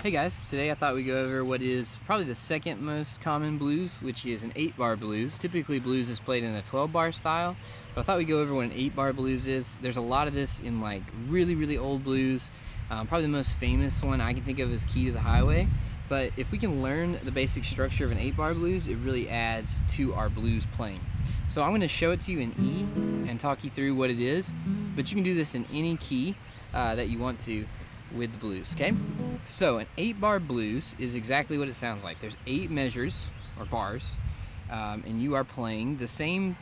Hey guys, today I thought we'd go over what is probably the second most common blues, which is an 8-bar blues. Typically blues is played in a 12-bar style, but I thought we'd go over what an 8-bar blues is. There's a lot of this in like really old blues. Probably the most famous one I can think of is Key to the Highway, but if we can learn the basic structure of an 8-bar blues, it really adds to our blues playing. So I'm going to show it to you in E and talk you through what it is, but you can do this in any key that you want to with the blues, okay? So an 8-bar blues is exactly what it sounds like. There's 8 measures or bars, and you are playing the same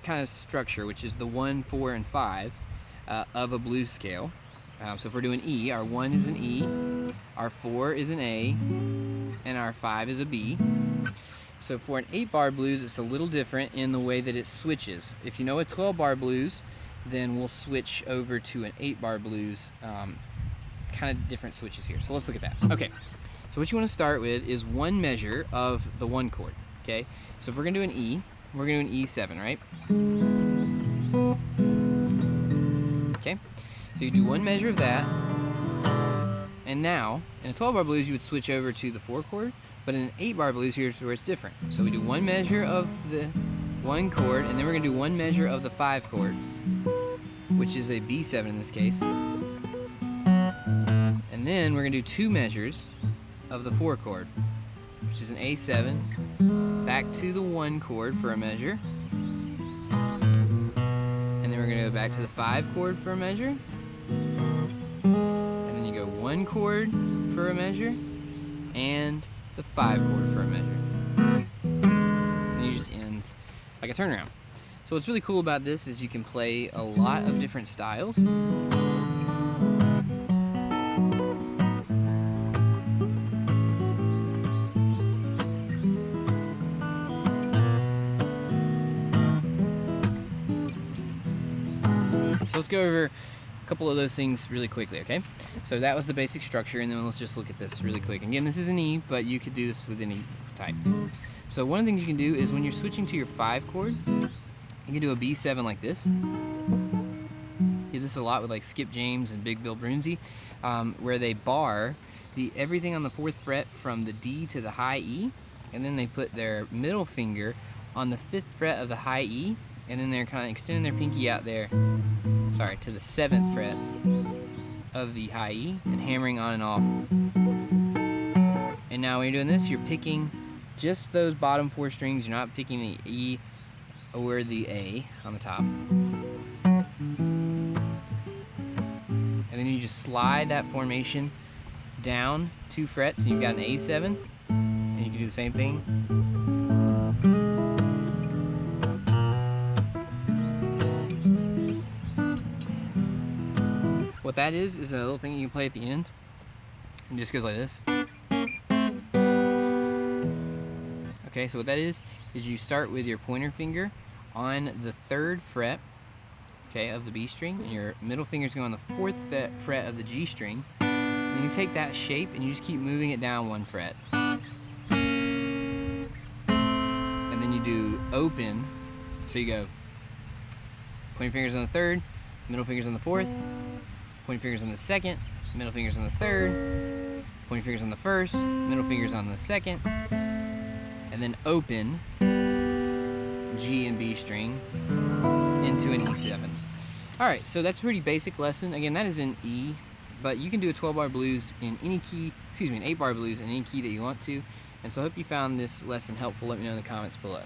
kind of structure, which is the 1, 4, and 5 of a blues scale. So if we're doing E, our 1 is an E, our 4 is an A, and our 5 is a B. So for an 8-bar blues, it's a little different in the way that it switches. If you know a 12-bar blues, then we'll switch over to an 8-bar blues. Kind of different switches here. So let's look at that. Okay, so what you want to start with is one measure of the 1 chord, okay? So if we're going to do an E, we're going to do an E7, right? Okay, so you do one measure of that, and now, in a 12-bar blues, you would switch over to the 4 chord, but in an 8-bar blues, here's where it's different. So we do one measure of the 1 chord, and then we're going to do one measure of the 5 chord, which is a B7 in this case. And then we're going to do 2 measures of the 4 chord, which is an A7, back to the 1 chord for a measure, and then we're going to go back to the 5 chord for a measure, and then you go 1 chord for a measure, and the 5 chord for a measure. And you just end like a turnaround. So what's really cool about this is you can play a lot of different styles. So let's go over a couple of those things really quickly, okay? So that was the basic structure, and then let's just look at this really quick. Again, this is an E, but you could do this with any type. So one of the things you can do is when you're switching to your 5 chord, you can do a B7 like this. You do this a lot with like Skip James and Big Bill Broonzy, where they bar everything on the 4th fret from the D to the high E, and then they put their middle finger on the 5th fret of the high E, and then they're kind of extending their pinky out there, to the 7th fret of the high E, and hammering on and off. And now when you're doing this, you're picking just those bottom 4 strings. You're not picking the E or the A on the top. And then you just slide that formation down 2 frets, and you've got an A7, and you can do the same thing. What that is a little thing you can play at the end, and it just goes like this. Okay, so what that is you start with your pointer finger on the 3rd fret, okay, of the B string, and your middle finger's going on the 4th fret of the G string. And you take that shape and you just keep moving it down 1 fret. And then you do open, so you go pointing fingers on the 3rd, middle fingers on the 4th, pointing fingers on the 2nd, middle fingers on the 3rd, pointing fingers on the 1st, middle fingers on the 2nd, and then open G and B string into an E7. Alright, so that's a pretty basic lesson. Again, that is in E, but you can do a 12-bar blues in any key, an 8-bar blues in any key that you want to. And so I hope you found this lesson helpful. Let me know in the comments below.